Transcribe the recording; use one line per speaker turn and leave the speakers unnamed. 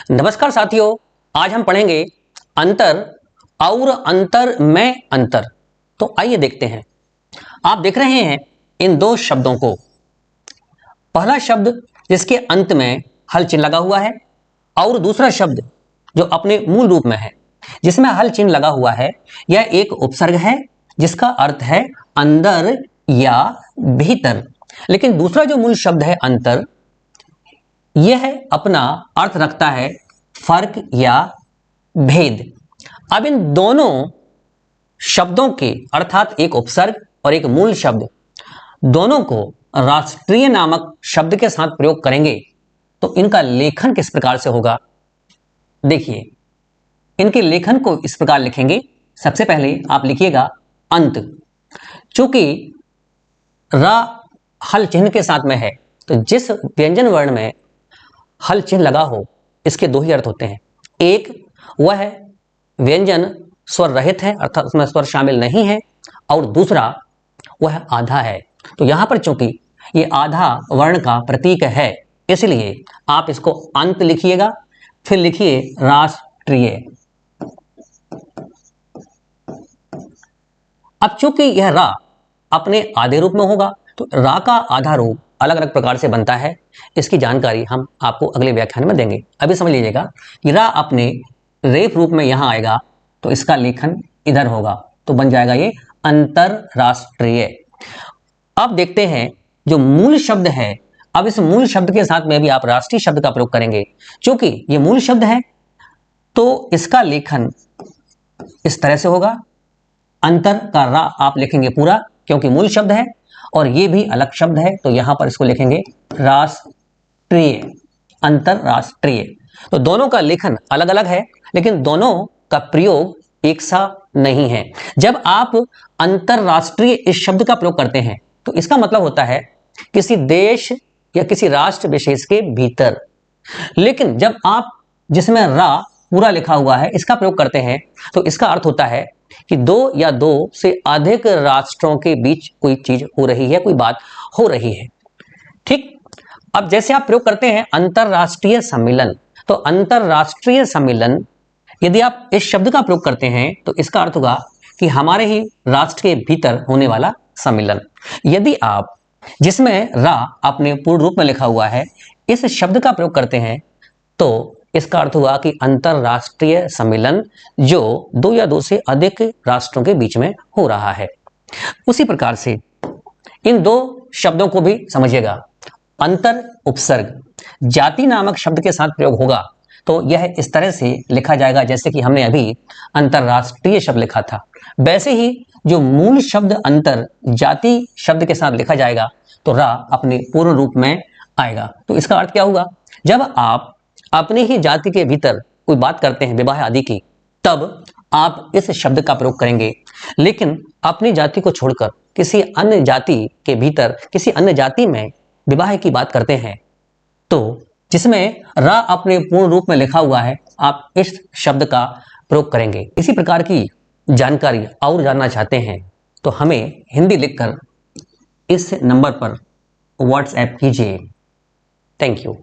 नमस्कार साथियों, आज हम पढ़ेंगे अंतर और अंतर में अंतर। तो आइए देखते हैं। आप देख रहे हैं इन दो शब्दों को। पहला शब्द जिसके अंत में हल चिन्ह लगा हुआ है और दूसरा शब्द जो अपने मूल रूप में है जिसमें हल चिन्ह लगा हुआ है, यह एक उपसर्ग है जिसका अर्थ है अंदर या भीतर। लेकिन दूसरा जो मूल शब्द है अंतर, यह अपना अर्थ रखता है फर्क या भेद। अब इन दोनों शब्दों के अर्थात एक उपसर्ग और एक मूल शब्द दोनों को राष्ट्रीय नामक शब्द के साथ प्रयोग करेंगे तो इनका लेखन किस प्रकार से होगा। देखिए, इनके लेखन को इस प्रकार लिखेंगे। सबसे पहले आप लिखिएगा अंत। चूंकि रा हल चिन्ह के साथ में है तो जिस व्यंजन वर्ण में हल चिन्ह लगा हो इसके दो ही अर्थ होते हैं। एक, वह व्यंजन स्वर रहित है अर्थात उसमें स्वर शामिल नहीं है, और दूसरा वह आधा है। तो यहां पर चूंकि ये आधा वर्ण का प्रतीक है इसलिए आप इसको अंत लिखिएगा, फिर लिखिए राष्ट्रीय। अब चूंकि यह रा अपने आधे रूप में होगा तो रा का आधा रूप अलग अलग प्रकार से बनता है। इसकी जानकारी हम आपको अगले व्याख्यान में देंगे। अभी समझ लीजिएगा कि रा अपने रेफ रूप में यहां आएगा तो इसका लेखन इधर होगा, तो बन जाएगा ये अंतरराष्ट्रीय। अब देखते हैं जो मूल शब्द है। अब इस मूल शब्द के साथ में भी आप राष्ट्रीय शब्द का प्रयोग करेंगे। क्योंकि ये मूल शब्द है तो इसका लेखन इस तरह से होगा। अंतर का रा आप लिखेंगे पूरा क्योंकि मूल शब्द है, और ये भी अलग शब्द है तो यहां पर इसको लिखेंगे राष्ट्रीय, अंतरराष्ट्रीय। तो दोनों का लेखन अलग अलग है लेकिन दोनों का प्रयोग एक सा नहीं है। जब आप अंतरराष्ट्रीय इस शब्द का प्रयोग करते हैं तो इसका मतलब होता है किसी देश या किसी राष्ट्र विशेष के भीतर। लेकिन जब आप जिसमें रा पूरा लिखा हुआ है इसका प्रयोग करते हैं तो इसका अर्थ होता है कि दो या दो से अधिक राष्ट्रों के बीच कोई चीज हो रही है, कोई बात हो रही है। ठीक। अब जैसे आप प्रयोग करते हैं अंतरराष्ट्रीय सम्मेलन, तो अंतरराष्ट्रीय सम्मेलन यदि आप इस शब्द का प्रयोग करते हैं तो इसका अर्थ होगा कि हमारे ही राष्ट्र के भीतर होने वाला सम्मेलन। यदि आप जिसमें रा अपने पूर्ण रूप में लिखा हुआ है इस शब्द का प्रयोग करते हैं तो इसका अर्थ हुआ कि अंतरराष्ट्रीय सम्मेलन जो दो या दो से अधिक राष्ट्रों के बीच में हो रहा है। उसी प्रकार से इन दो शब्दों को भी समझिएगा। अंतर उपसर्ग जाति नामक शब्द के साथ प्रयोग होगा तो यह इस तरह से लिखा जाएगा जैसे कि हमने अभी अंतरराष्ट्रीय शब्द लिखा था। वैसे ही जो मूल शब्द अंतर जाति शब्द के साथ लिखा जाएगा तो रा अपने पूर्ण रूप में आएगा। तो इसका अर्थ क्या हुआ, जब आप अपनी ही जाति के भीतर कोई बात करते हैं विवाह आदि की, तब आप इस शब्द का प्रयोग करेंगे। लेकिन अपनी जाति को छोड़कर किसी अन्य जाति के भीतर किसी अन्य जाति में विवाह की बात करते हैं तो जिसमें रा अपने पूर्ण रूप में लिखा हुआ है आप इस शब्द का प्रयोग करेंगे। इसी प्रकार की जानकारी और जानना चाहते हैं तो हमें हिंदी लिखकर इस नंबर पर व्हाट्सएप कीजिए। Thank you.